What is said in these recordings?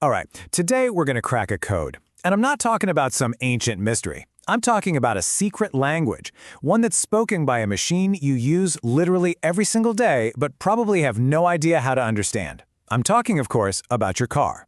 All right, today we're going to crack a code. And I'm not talking about some ancient mystery. I'm talking about a secret language, one that's spoken by a machine you use literally every single day, but probably have no idea how to understand. I'm talking, of course, about your car.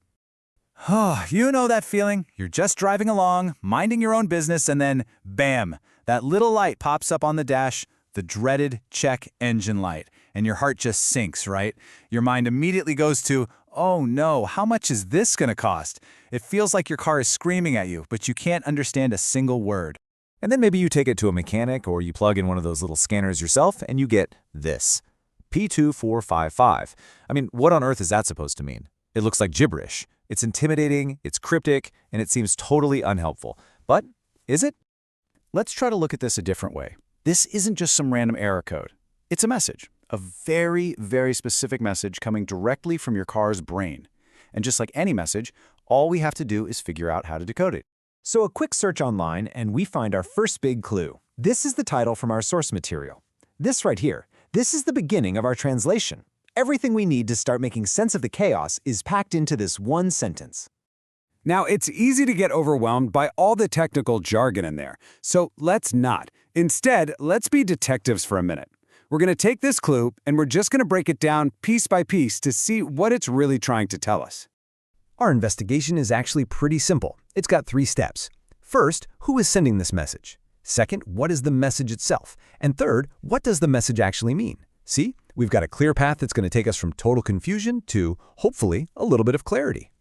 Oh, you know that feeling? You're just driving along, minding your own business, and then, bam, that little light pops up on the dash, the dreaded check engine light, and your heart just sinks, right? Your mind immediately goes to, oh no, how much is this going to cost? It feels like your car is screaming at you, but you can't understand a single word. And then maybe you take it to a mechanic or you plug in one of those little scanners yourself and you get this. P2455. I mean, what on earth is that supposed to mean? It looks like gibberish. It's intimidating, it's cryptic, and it seems totally unhelpful. But is it? Let's try to look at this a different way. This isn't just some random error code. It's a message, a very, very specific message coming directly from your car's brain. And just like any message, all we have to do is figure out how to decode it. So a quick search online and we find our first big clue. This is the title from our source material. This right here, this is the beginning of our translation. Everything we need to start making sense of the chaos is packed into this one sentence. Now, it's easy to get overwhelmed by all the technical jargon in there, so let's not. Instead, let's be detectives for a minute. We're going to take this clue, and we're just going to break it down piece by piece to see what it's really trying to tell us. Our investigation is actually pretty simple. It's got 3 steps. First, who is sending this message? Second, what is the message itself? And third, what does the message actually mean? See, we've got a clear path that's going to take us from total confusion to, hopefully, a little bit of clarity.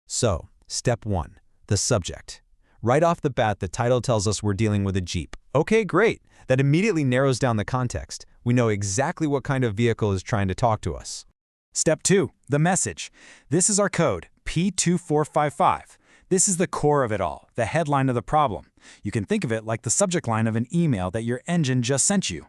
So, step 1, the subject. Right off the bat, the title tells us we're dealing with a Jeep. Okay, great. That immediately narrows down the context. We know exactly what kind of vehicle is trying to talk to us. Step 2, the message. This is our code, P2455. This is the core of it all, the headline of the problem. You can think of it like the subject line of an email that your engine just sent you.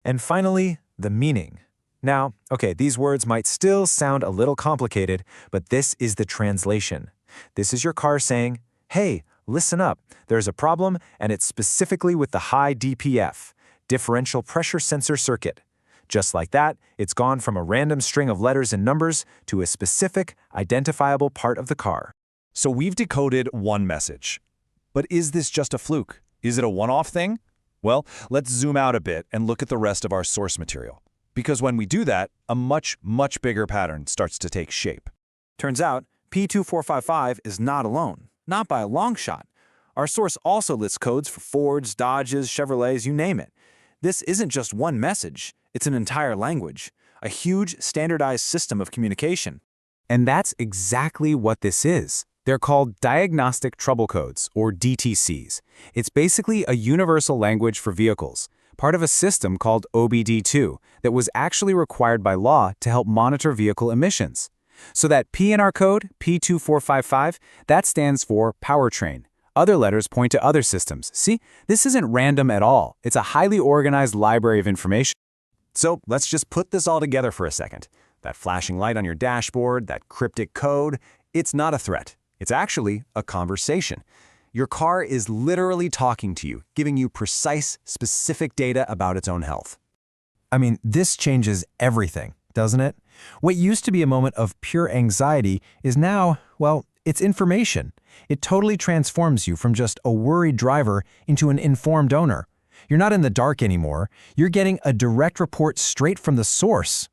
And finally, the meaning. Now, okay, these words might still sound a little complicated, but this is the translation. This is your car saying, hey, listen up, there's a problem, and it's specifically with the high DPF, differential pressure sensor circuit. Just like that, it's gone from a random string of letters and numbers to a specific, identifiable part of the car. So we've decoded one message. But is this just a fluke? Is it a one-off thing? Well, let's zoom out a bit and look at the rest of our source material. Because when we do that, a much, much bigger pattern starts to take shape. Turns out, P2455 is not alone, not by a long shot. Our source also lists codes for Fords, Dodges, Chevrolets, you name it. This isn't just one message, it's an entire language, a huge standardized system of communication. And that's exactly what this is. They're called Diagnostic Trouble Codes, or DTCs. It's basically a universal language for vehicles, part of a system called OBD2 that was actually required by law to help monitor vehicle emissions. So that P in our code, P2455, that stands for powertrain. Other letters point to other systems. See, this isn't random at all. It's a highly organized library of information. So let's just put this all together for a second. That flashing light on your dashboard, that cryptic code, it's not a threat. It's actually a conversation. Your car is literally talking to you, giving you precise, specific data about its own health. I mean, this changes everything, doesn't it? What used to be a moment of pure anxiety is now, well, it's information. It totally transforms you from just a worried driver into an informed owner. You're not in the dark anymore. You're getting a direct report straight from the source.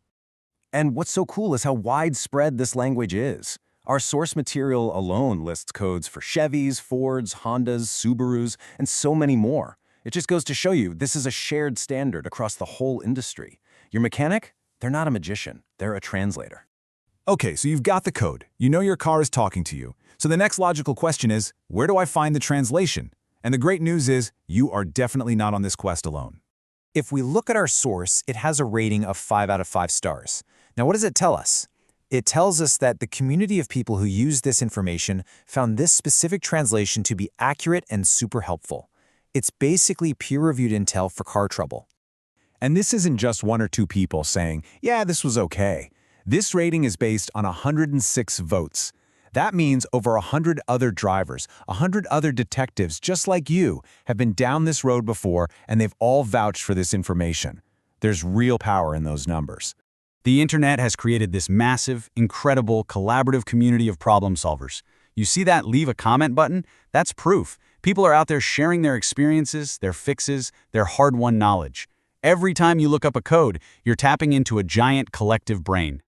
And what's so cool is how widespread this language is. Our source material alone lists codes for Chevys, Fords, Hondas, Subarus, and so many more. It just goes to show you this is a shared standard across the whole industry. Your mechanic? They're not a magician. They're a translator. Okay, so you've got the code. You know your car is talking to you. So the next logical question is, where do I find the translation? And the great news is, you are definitely not on this quest alone. If we look at our source, it has a rating of 5 out of 5 stars. Now, what does it tell us? It tells us that the community of people who used this information found this specific translation to be accurate and super helpful. It's basically peer-reviewed intel for car trouble. And this isn't just 1 or 2 people saying, yeah, this was okay. This rating is based on 106 votes. That means over 100 other drivers, 100 other detectives just like you have been down this road before and they've all vouched for this information. There's real power in those numbers. The internet has created this massive, incredible, collaborative community of problem solvers. You see that leave a comment button? That's proof. People are out there sharing their experiences, their fixes, their hard-won knowledge. Every time you look up a code, you're tapping into a giant collective brain.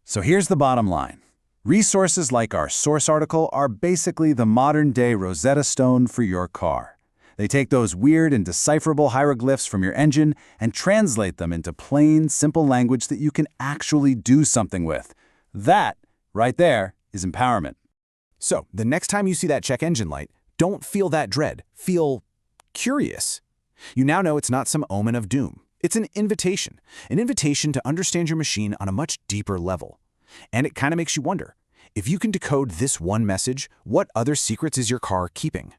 So here's the bottom line. Resources like our source article are basically the modern-day Rosetta Stone for your car. They take those weird and decipherable hieroglyphs from your engine and translate them into plain, simple language that you can actually do something with. That, right there, is empowerment. So, the next time you see that check engine light, don't feel that dread. Feel curious. You now know it's not some omen of doom. It's an invitation to understand your machine on a much deeper level. And it kind of makes you wonder, if you can decode this one message, what other secrets is your car keeping?